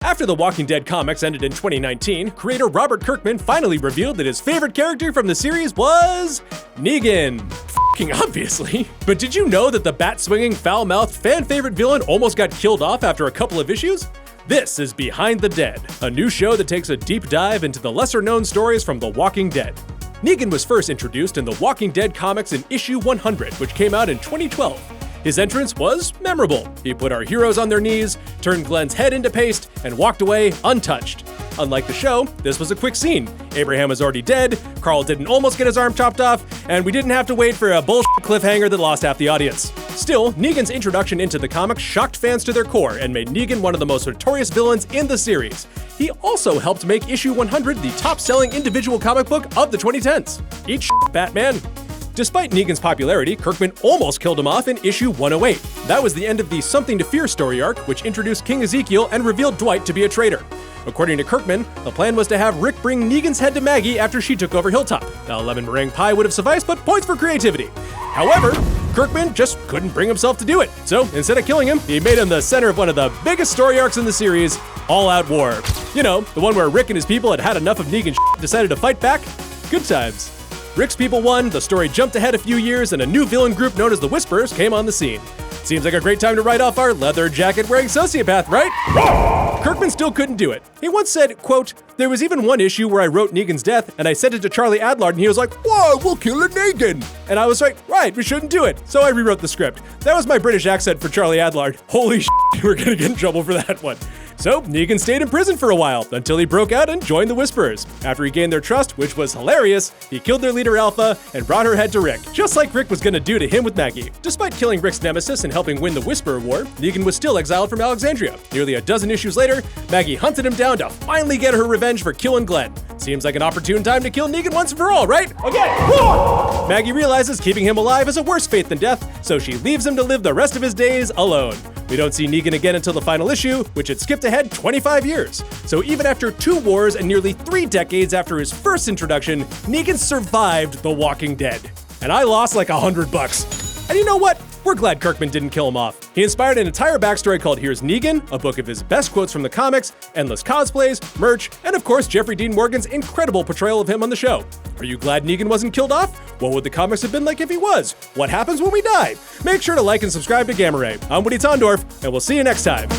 After The Walking Dead comics ended in 2019, creator Robert Kirkman finally revealed that his favorite character from the series was Negan. F***ing obviously. But did you know that the bat-swinging, foul-mouthed, fan-favorite villain almost got killed off after a couple of issues? This is Behind the Dead, a new show that takes a deep dive into the lesser-known stories from The Walking Dead. Negan was first introduced in The Walking Dead comics in issue 100, which came out in 2012. His entrance was memorable. He put our heroes on their knees, turned Glenn's head into paste, and walked away untouched. Unlike the show, this was a quick scene. Abraham was already dead, Carl didn't almost get his arm chopped off, and we didn't have to wait for a bullshit cliffhanger that lost half the audience. Still, Negan's introduction into the comics shocked fans to their core and made Negan one of the most notorious villains in the series. He also helped make issue 100 the top-selling individual comic book of the 2010s. Eat shit, Batman. Despite Negan's popularity, Kirkman almost killed him off in issue 108. That was the end of the Something to Fear story arc, which introduced King Ezekiel and revealed Dwight to be a traitor. According to Kirkman, the plan was to have Rick bring Negan's head to Maggie after she took over Hilltop. A lemon meringue pie would have sufficed, but points for creativity. However, Kirkman just couldn't bring himself to do it. So instead of killing him, he made him the center of one of the biggest story arcs in the series, All Out War. You know, the one where Rick and his people had had enough of Negan shit, decided to fight back. Good times. Rick's people won, the story jumped ahead a few years, and a new villain group known as the Whisperers came on the scene. Seems like a great time to write off our leather jacket-wearing sociopath, right? Kirkman still couldn't do it. He once said, quote, "There was even one issue where I wrote Negan's death, and I sent it to Charlie Adlard, and he was like, 'Whoa, we'll kill a Negan!' And I was like, right, we shouldn't do it. So I rewrote the script. That was my British accent for Charlie Adlard. Holy shit, we're gonna get in trouble for that one. So, Negan stayed in prison for a while, until he broke out and joined the Whisperers. After he gained their trust, which was hilarious, he killed their leader Alpha and brought her head to Rick, just like Rick was gonna do to him with Maggie. Despite killing Rick's nemesis and helping win the Whisperer War, Negan was still exiled from Alexandria. Nearly a dozen issues later, Maggie hunted him down to finally get her revenge for killing Glenn. Seems like an opportune time to kill Negan once and for all, right? Okay, Maggie realizes keeping him alive is a worse fate than death, so she leaves him to live the rest of his days alone. We don't see Negan again until the final issue, which had skipped ahead 25 years. So even after 2 wars and nearly 3 decades after his first introduction, Negan survived The Walking Dead. And I lost like $100. And you know what? We're glad Kirkman didn't kill him off. He inspired an entire backstory called Here's Negan, a book of his best quotes from the comics, endless cosplays, merch, and of course Jeffrey Dean Morgan's incredible portrayal of him on the show. Are you glad Negan wasn't killed off? What would the comics have been like if he was? What happens when we die? Make sure to like and subscribe to Gamma Ray. I'm Woody Tondorf, and we'll see you next time.